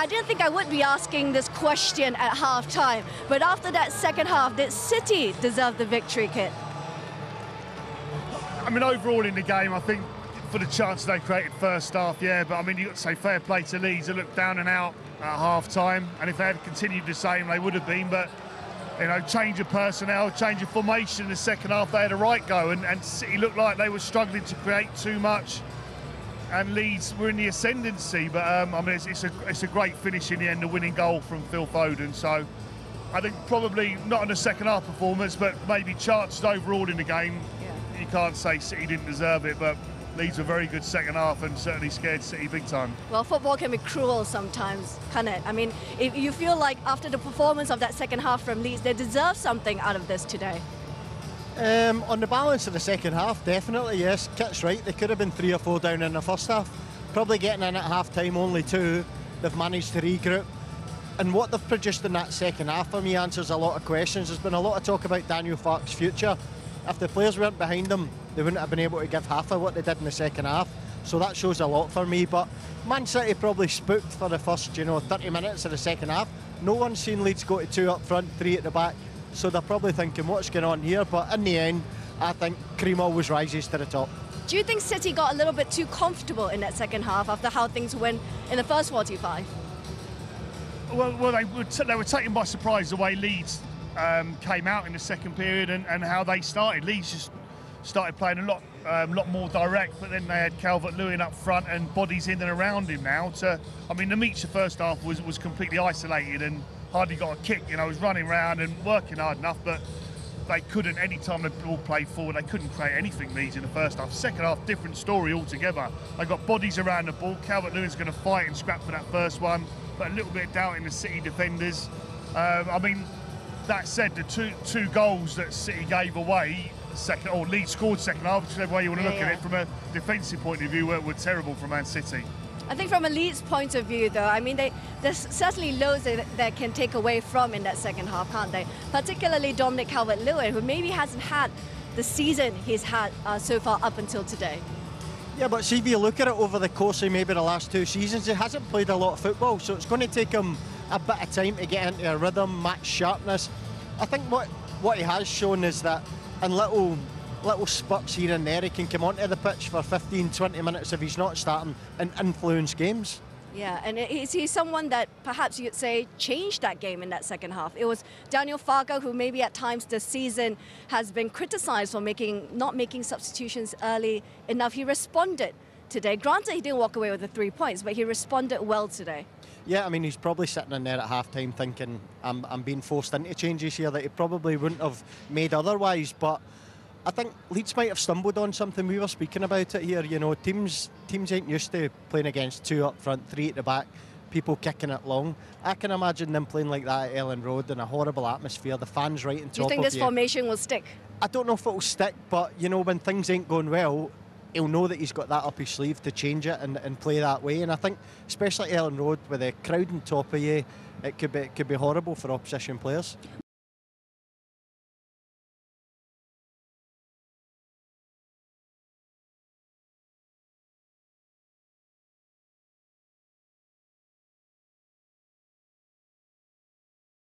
I didn't think I would be asking this question at half-time, but after that second half, did City deserve the victory, Kit? I mean, overall in the game, I think for the chance they created first half, yeah, but I mean, you've got to say fair play to Leeds. They looked down and out at half-time, and if they had continued the same, they would have been, but, you know, change of personnel, change of formation in the second half, they had a right go, and City looked like they were struggling to create too much, and Leeds were in the ascendancy, but I mean, it's a great finish in the end, the winning goal from Phil Foden, so I think probably not in the second half performance, but maybe chances overall in the game. Yeah. You can't say City didn't deserve it, but Leeds were very good second half and certainly scared City big time. Well, football can be cruel sometimes, can't it? I mean, if you feel like after the performance of that second half from Leeds, they deserve something out of this today. On the balance of the second half, definitely, yes. Kit's right, they could have been 3 or 4 down in the first half. Probably getting in at half-time, only 2. They've managed to regroup. And what they've produced in that second half, for me, answers a lot of questions. There's been a lot of talk about Daniel Farke's future. If the players weren't behind him, they wouldn't have been able to give half of what they did in the second half. So that shows a lot for me. But Man City probably spooked for the first, 30 minutes of the second half. No one's seen Leeds go to 2 up front, 3 at the back. So they're probably thinking, what's going on here? But in the end, I think cream always rises to the top. Do you think City got a little bit too comfortable in that second half after how things went in the first 45? Well, they were taken by surprise the way Leeds came out in the second period and how they started. Leeds just started playing a lot more direct, but then they had Calvert-Lewin up front and bodies in and around him now. I mean, the Leeds the first half was completely isolated and hardly got a kick. He was running around and working hard enough, but they couldn't, any time the ball played forward, they couldn't create anything, Leeds, in the first half. Second half, different story altogether. They got bodies around the ball. Calvert-Lewin's going to fight and scrap for that first one, but a little bit of doubt in the City defenders. I mean, that said, the two goals that City gave away, Leeds scored second half, whichever way you want to look at it, from a defensive point of view, were terrible for Man City. I think from a Leeds point of view, though, I mean, there's certainly loads that can take away from in that second half, can't they? Particularly Dominic Calvert-Lewin, who maybe hasn't had the season he's had so far up until today. Yeah, but see, if you look at it over the course of maybe the last 2 seasons, he hasn't played a lot of football, so it's going to take him a bit of time to get into a rhythm, match sharpness. I think what he has shown is that in little spurts here and there, he can come onto the pitch for 15-20 minutes if he's not starting and influence games. Yeah, and is he someone that perhaps you'd say changed that game in that second half? It was Daniel Farke, who maybe at times this season has been criticised for not making substitutions early enough. He responded today. Granted, he didn't walk away with the 3 points, but he responded well today. Yeah, I mean, he's probably sitting in there at half-time thinking, I'm being forced into changes here that he probably wouldn't have made otherwise, but I think Leeds might have stumbled on something. We were speaking about it here, teams ain't used to playing against 2 up front, 3 at the back, people kicking it long. I can imagine them playing like that at Ellen Road in a horrible atmosphere, the fans right on top of you. Do you think this formation will stick? I don't know if it'll stick, but, when things ain't going well, he'll know that he's got that up his sleeve to change it and play that way. And I think, especially at Ellen Road, with the crowd on top of you, it could be horrible for opposition players.